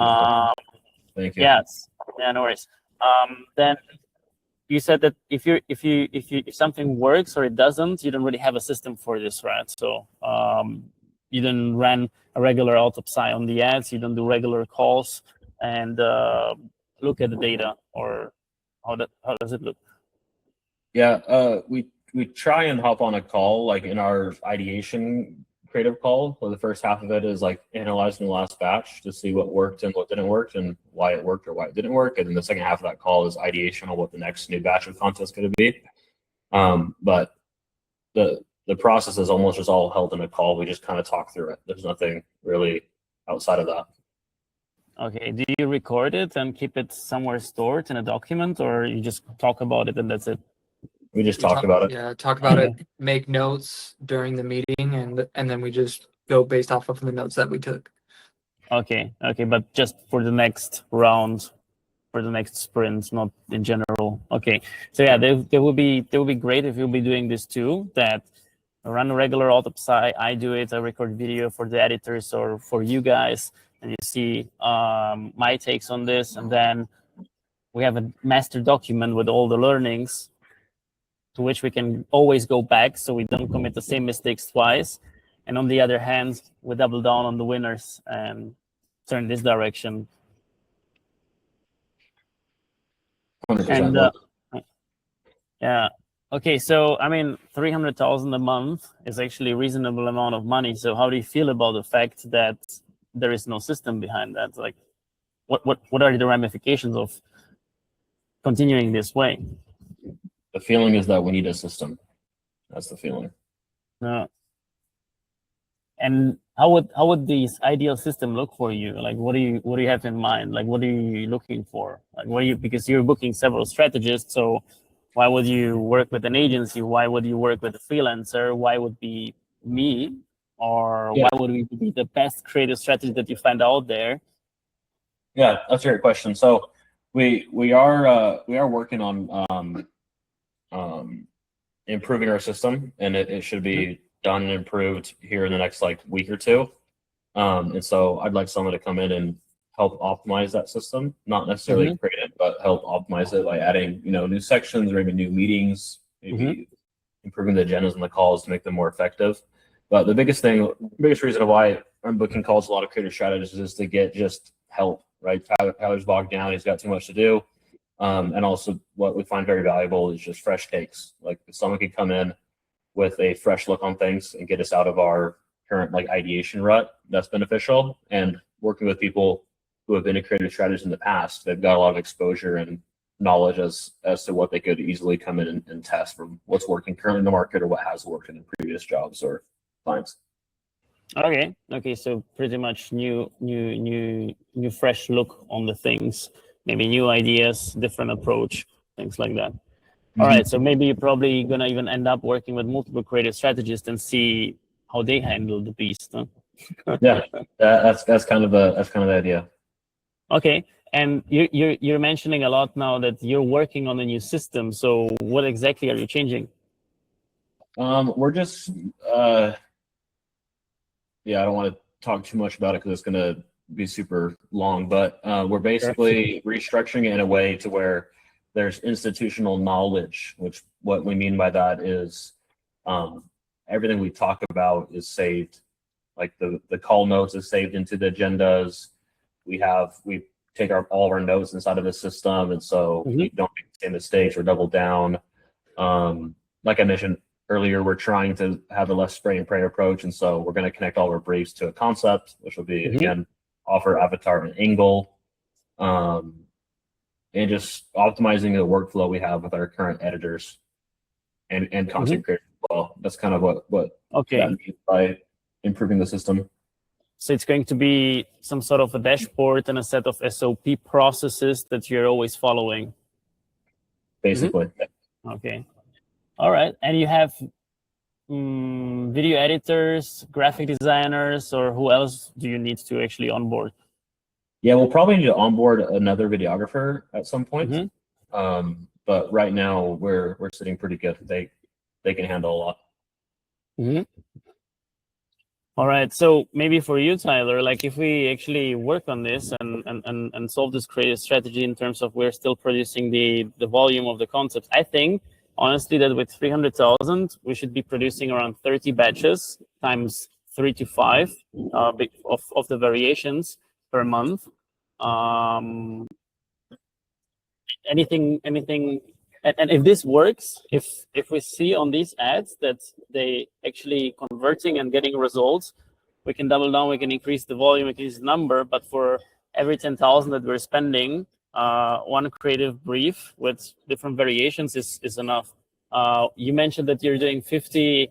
Um, Thank you. yes, yeah, no worries. Then you said that if something works or it doesn't, you don't really have a system for this, right? So you don't run a regular autopsy on the ads, you don't do regular calls and look at the data, or how does it look? Yeah, we try and hop on a call like in our ideation creative call, where the first half of it is like analyzing the last batch to see what worked and what didn't work and why it worked or why it didn't work. And then the second half of that call is ideation on what the next new batch of content is going to be. But the process is almost just all held in a call. We just kind of talk through it. There's nothing really outside of that. Okay, do you record it and keep it somewhere stored in a document, or you just talk about it and that's it? We just talk about it. Yeah, talk about it, make notes during the meeting, and then we just go based off of the notes that we took. Okay, but just for the next round, for the next sprint, not in general. Okay, so yeah, there will be great if you'll be doing this too. That I run a regular autopsy, I do it, I record video for the editors or for you guys, and you see my takes on this, and then we have a master document with all the learnings to which we can always go back so we don't commit the same mistakes twice. And on the other hand, we double down on the winners and turn this direction. 100%. And yeah, okay, so I mean, 300,000 a month is actually a reasonable amount of money. So how do you feel about the fact that there is no system behind that? Like, what are the ramifications of continuing this way? The feeling is that we need a system. That's the feeling. And how would this ideal system look for you? Like, what do you have in mind? Like, what are you looking for? Like, because you're booking several strategists, so why would you work with an agency? Why would you work with a freelancer? Why would be me? Or why would we be the best creative strategy that you find out there? Yeah, that's a great question. So we are working on improving our system, and it should be done and improved here in the next like week or two. And so I'd like someone to come in and help optimize that system, not necessarily create it, but help optimize it by adding, new sections or maybe new meetings, maybe improving the agendas and the calls to make them more effective. But the biggest reason why I'm booking calls a lot of creative strategists is to get just help, right? Tyler's bogged down, he's got too much to do. And also what we find very valuable is just fresh takes. Like if someone could come in with a fresh look on things and get us out of our current like ideation rut, that's beneficial. And working with people who have been a creative strategist in the past, they've got a lot of exposure and knowledge as to what they could easily come in and test from what's working currently in the market or what has worked in previous jobs or clients. Okay, so pretty much new fresh look on the things, maybe new ideas, different approach, things like that. All right, so maybe you're probably gonna even end up working with multiple creative strategists and see how they handle the beast. Huh? Yeah, that's kind of the idea. Okay, and you're mentioning a lot now that you're working on a new system. So what exactly are you changing? We're just I don't want to talk too much about it because it's going to be super long, but we're basically restructuring it in a way to where there's institutional knowledge, which what we mean by that is everything we talk about is saved. Like the call notes is saved into the agendas. We take all of our notes inside of the system, and so we don't make the same mistakes or double down. Like I mentioned earlier, we're trying to have a less spray and pray approach, and so we're going to connect all of our briefs to a concept, which will be again offer, avatar, and angle, and just optimizing the workflow we have with our current editors and content creators as well. That's kind of what that means by improving the system. So it's going to be some sort of a dashboard and a set of SOP processes that you're always following. Basically. Okay. All right. And you have video editors, graphic designers, or who else do you need to actually onboard? Yeah, we'll probably need to onboard another videographer at some point. But right now we're sitting pretty good. They can handle a lot. All right. So maybe for you, Tyler, like if we actually work on this and solve this creative strategy in terms of we're still producing the volume of the concepts, I think honestly that with 300,000, we should be producing around 30 batches times 3 to 5 of the variations per month. Anything and if this works, if we see on these ads that they actually converting and getting results, we can double down, we can increase the volume, we can increase the number. But for every 10,000 that we're spending, one creative brief with different variations is enough. You mentioned that you're doing 50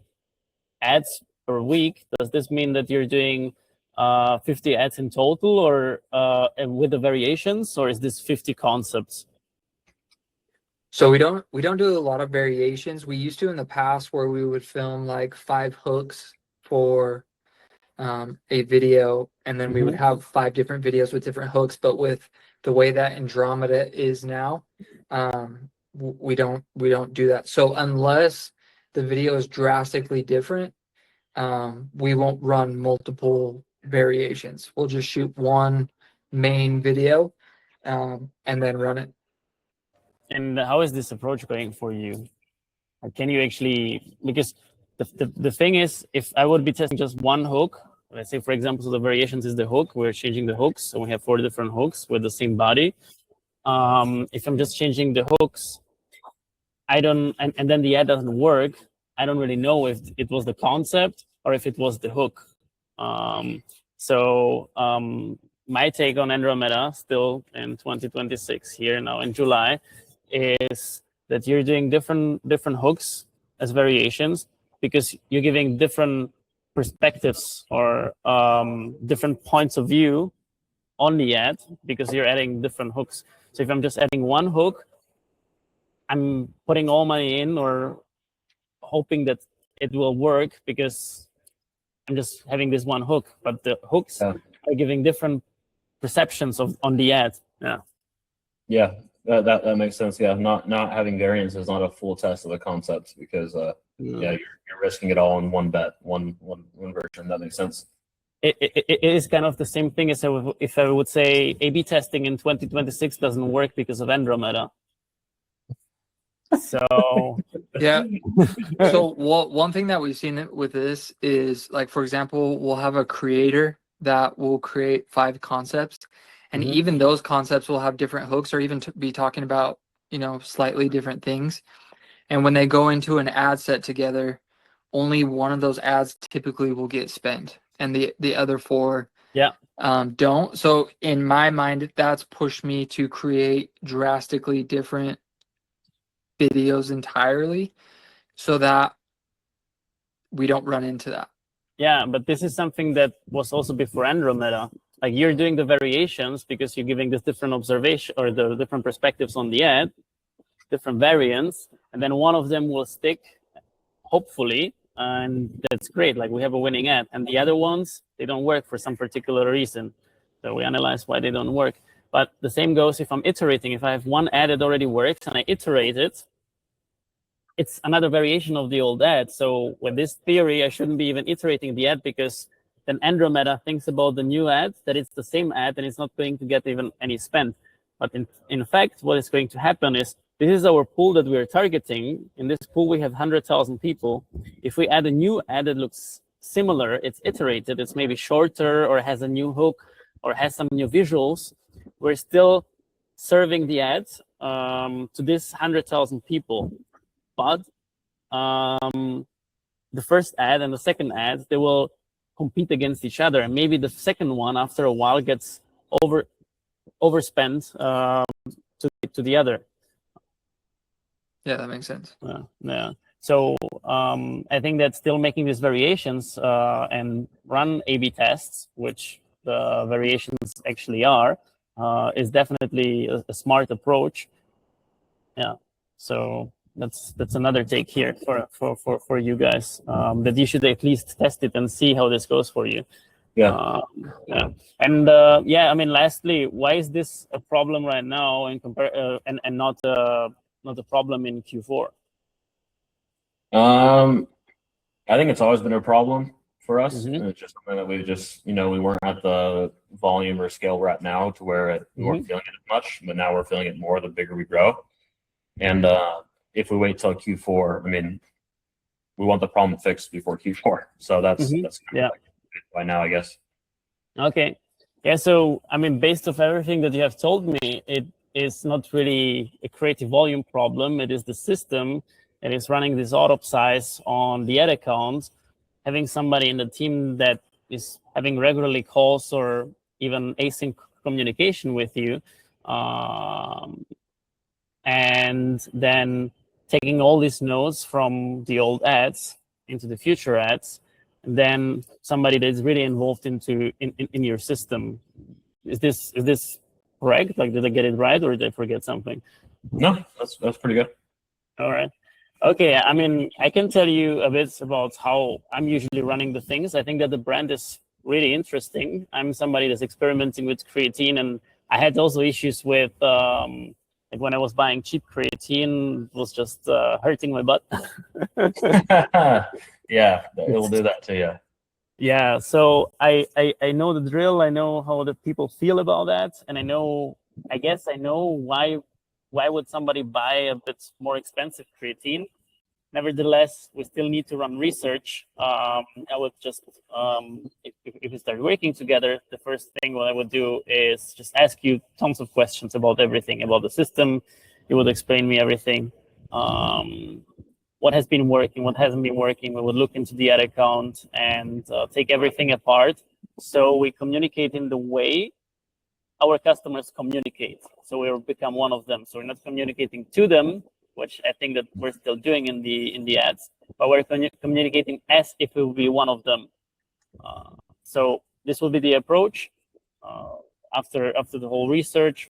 ads per week. Does this mean that you're doing 50 ads in total, or with the variations, or is this 50 concepts? So we don't do a lot of variations. We used to in the past where we would film like 5 hooks for a video, and then we would have 5 different videos with different hooks. But with the way that Andromeda is now, we don't do that. So unless the video is drastically different, we won't run multiple variations. We'll just shoot one main video and then run it. And how is this approach going for you? Can you actually, because the thing is, if I would be testing just one hook, let's say for example, so the variations is the hook, we're changing the hooks, so we have 4 different hooks with the same body. If I'm just changing the hooks, I don't, and then the ad doesn't work, I don't really know if it was the concept or if it was the hook. My take on Andromeda still in 2026 here now in July is that you're doing different hooks as variations because you're giving different perspectives or different points of view on the ad because you're adding different hooks. So if I'm just adding one hook, I'm putting all money in or hoping that it will work because I'm just having this one hook, but the hooks are giving different perceptions on the ad. Yeah, that makes sense. Yeah, not having variance is not a full test of the concept because you're risking it all in one bet, one version. That makes sense. It is kind of the same thing as if I would say A/B testing in 2026 doesn't work because of Andromeda. So yeah. So one thing that we've seen with this is, like, for example, we'll have a creator that will create 5 concepts, and even those concepts will have different hooks or even be talking about, slightly different things. And when they go into an ad set together, only one of those ads typically will get spent, and the other 4 don't. So in my mind, that's pushed me to create drastically different videos entirely so that we don't run into that. Yeah, but this is something that was also before Andromeda. Like, you're doing the variations because you're giving this different observation or the different perspectives on the ad, different variants, and then one of them will stick, hopefully, and that's great. Like, we have a winning ad, and the other ones, they don't work for some particular reason. So we analyze why they don't work. But the same goes if I'm iterating. If I have one ad that already works and I iterate it, it's another variation of the old ad. So with this theory, I shouldn't be even iterating the ad because then Andromeda thinks about the new ad, that it's the same ad and it's not going to get even any spend. But in fact, what is going to happen is this is our pool that we're targeting. In this pool, we have 100,000 people. If we add a new ad that looks similar, it's iterated, it's maybe shorter or has a new hook or has some new visuals, we're still serving the ads to this 100,000 people. But the first ad and the second ad, they will compete against each other. And maybe the second one, after a while, gets overspent to the other. Yeah, that makes sense. Yeah. So I think that still making these variations and run A/B tests, which the variations actually are, is definitely a smart approach. Yeah. So that's another take here for you guys, that you should at least test it and see how this goes for you. Yeah. And I mean, lastly, why is this a problem right now and not a problem in Q4? I think it's always been a problem for us. Mhm. And it's just something that we just, we weren't at the volume or scale we're at now to where we weren't feeling it as much, but now we're feeling it more the bigger we grow. And if we wait till Q4, I mean, we want the problem fixed before Q4. So that's kind of Yeah. like by now, I guess. Okay. Yeah. So, I mean, based off everything that you have told me, it is not really a creative volume problem. It is the system that is running this auto size on the ad account, having somebody in the team that is having regularly calls or even async communication with you, and then taking all these notes from the old ads into the future ads, and then somebody that's really involved in your system. Is this correct? Like, did I get it right, or did I forget something? No, that's pretty good. All right. Okay. I mean, I can tell you a bit about how I'm usually running the things. I think that the brand is really interesting. I'm somebody that's experimenting with creatine, and I had also issues with like when I was buying cheap creatine, it was just hurting my butt. Yeah, it will do that to you. Yeah, so I know the drill. I know how the people feel about that, and I guess I know why would somebody buy a bit more expensive creatine. Nevertheless, we still need to run research. I would just, if we start working together, the first thing what I would do is just ask you tons of questions about everything, about the system. You would explain me everything. What has been working, what hasn't been working. We would look into the ad account and take everything apart. So we communicate in the way our customers communicate. So we will become one of them. So we're not communicating to them, which I think that we're still doing in the ads, but we're communicating as if we will be one of them. So this will be the approach. After the whole research,